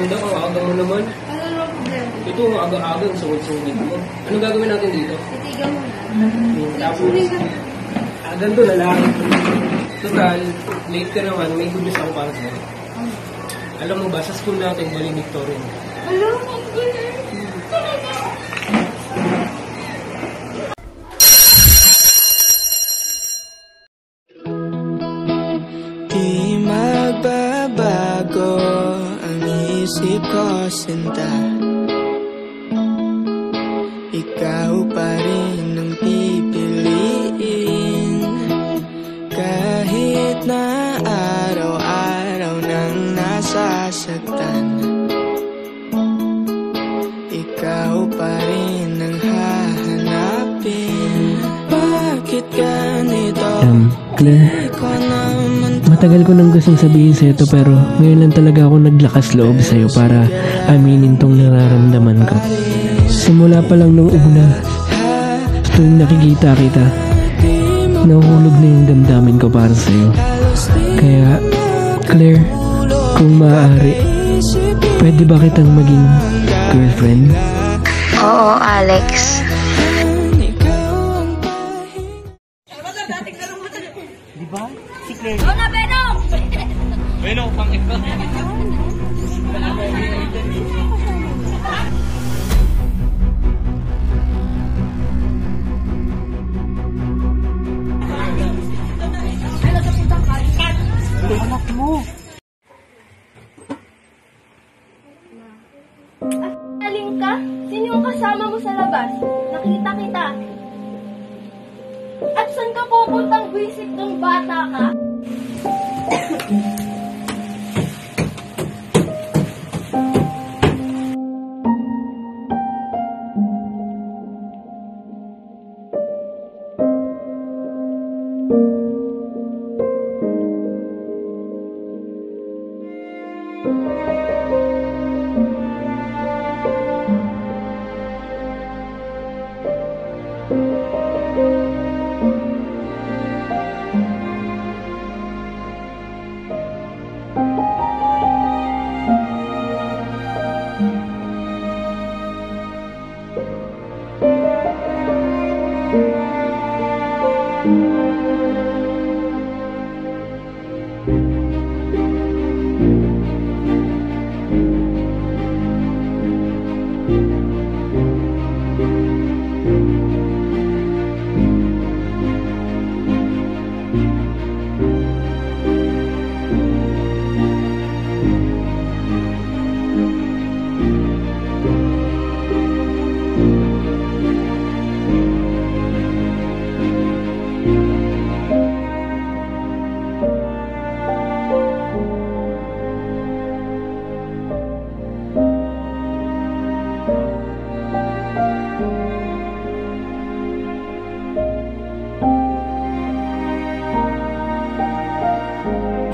Panda, ang aga mo naman. Ano naman problema? Ito, ang aga-agang sungit-sungit mo. Anong gagawin natin dito? Titigan mo na. Tapos, ganito na lang. Total, late ka naman, may good news ako para sa'yo. Alam mo ba, sa school natin, valedictorian. Alam mo, ganun. Di magbabago ang isip ko, sinta. Ikaw pa rin ang pipiliin, kahit na araw-araw nang nasasaktan. Ikaw pa rin ang hahanapin. Bakit ganito? Claire, matagal ko nang gustong sabihin sa'yo to, pero ngayon lang talaga ako naglakas loob sa'yo para aminin tong nararamdaman ko. Simula pa lang nung una, tuwing nakikita kita, nahuhulog na yung damdamin ko para sa'yo. Kaya, Claire, kung maaari, pwede ba kitang maging girlfriend? Oo, Alex. Diba? Si Claire. Oo na, Benong! Bueno, pang ikaw. Anak mo. Aling ka? Sino yung kasama mo sa labas? Nakita kita. At saan ka pupuntang visit ng bata ka?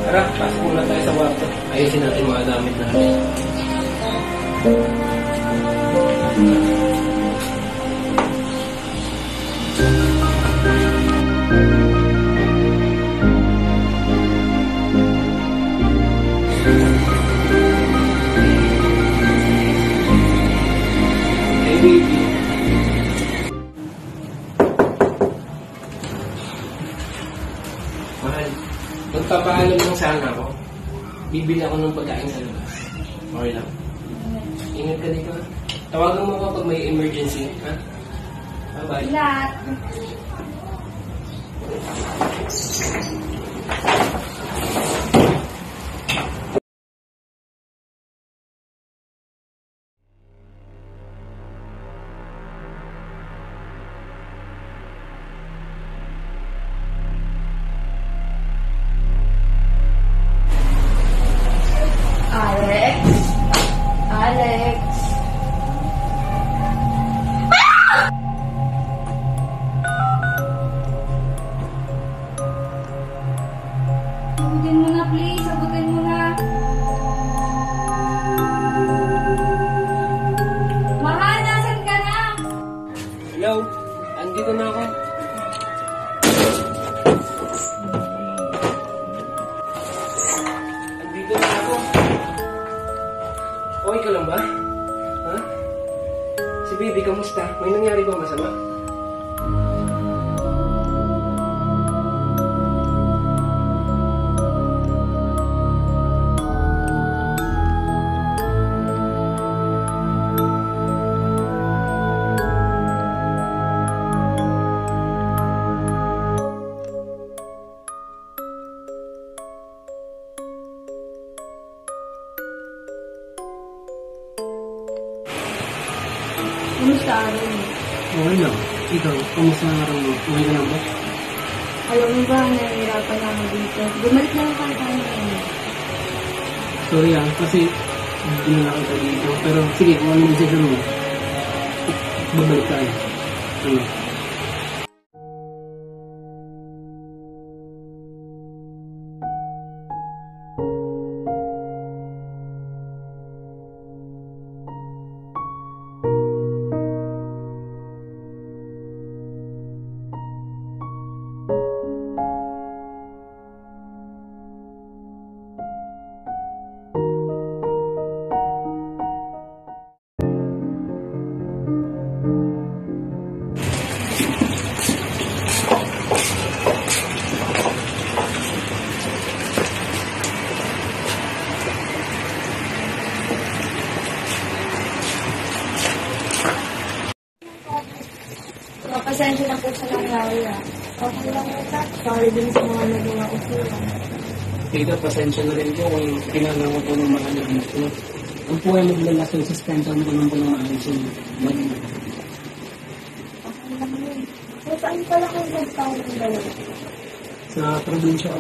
Tara, pasok muna tayo sa kwarto. Ayusin natin mga gamit natin. Hey, baby. Mahal, magpapaalam lang sana ako. Bibili ako ng pagkain sa labas. Okay lang. Ingat ka dito. Tawagan mo ako pag may emergency. Ha? Bye-bye. Lahat. Alex? Alex? Sagutin mo na, please. Sagutin mo na. Mahal, nasan ka na? Hello? Andito na ako. Andito na ako. baby, kamusta? May nangyari ba masama? Kumusta araw mo? Okay lang. Ikaw, kamusta ang araw mo? Okay ka lang ba? Alam mo ba, nahihirapan ako dito. Bumalik na lang tayo ngayon. Sorry kasi hindi na nakita dito. Pero sige, kung ano yung decision mo, babalik tayo. Ano? Pasensya na po sa nangyari Okay lang ito. Sorry din sa mga nagawa ko sila. Tita, pasensya na rin po kung kinalaman ko ng mga nagmito. Ang po ay naglalas yung suspension ko ng mga ayos yung Okay lang yun. So, saan pala kayo nagtawag ng dalawa? sa probinsya.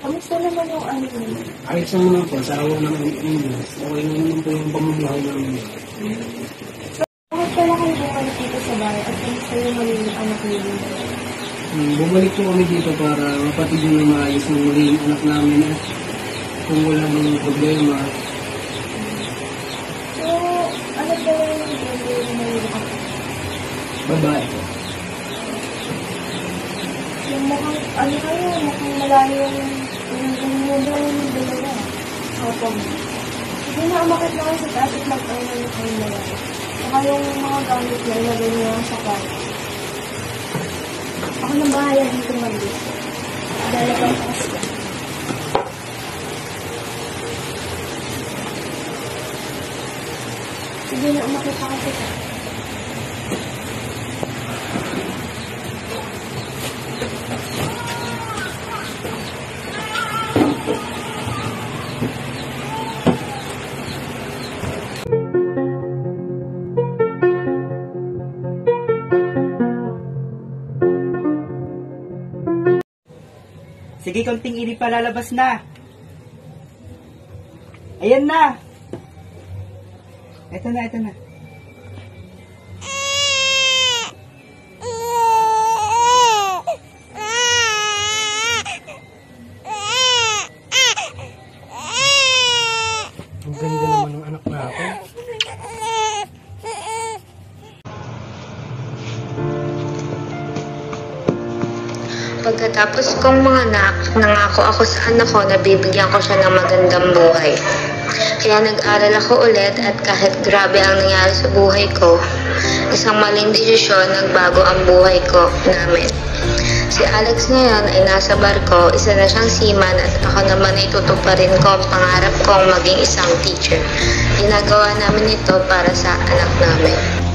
Kamusta naman yung ano yun? Ayos lang naman po, sa awa ng English. Okay lang naman po yung pamumuhay namin. Bakit pala kayo bumalik dito sa bahay at kamusta yung magiging anak niyo dito? Bumalik po kami dito para mapatid yung maayos ng magiging anak namin at kung wala nang problema. So, ano pala yung gender yung magiging anak? Babae po. Yung mukhang, ano kayo, mukhang malayo yung muna yung dalawa. Opo. Sige na, umakit na kayo sa taas at mag-ano yung kayo malayo. Saka yung mga gamit na ilagay niyo lang sa kwarto. Ako nang bahala dito mag-dito. Dalabang kasi. Sige na, umakit na kayo sa taas. Sige, konting init pa, lalabas na. Ayan na. Eto na, eto na. Ang ganda naman ng anak natin. Pagkatapos kong mga anak, nangako ako sa anak ko na bibigyan ko siya ng magandang buhay. Kaya nag-aral ako ulit at kahit grabe ang nangyari sa buhay ko, isang maling desisyon nagbago ang buhay ko namin. Si Alex ngayon ay nasa barko, isa na siyang seaman at ako naman ay tutuparin ko ang pangarap kong maging isang teacher. Ginagawa namin ito para sa anak namin.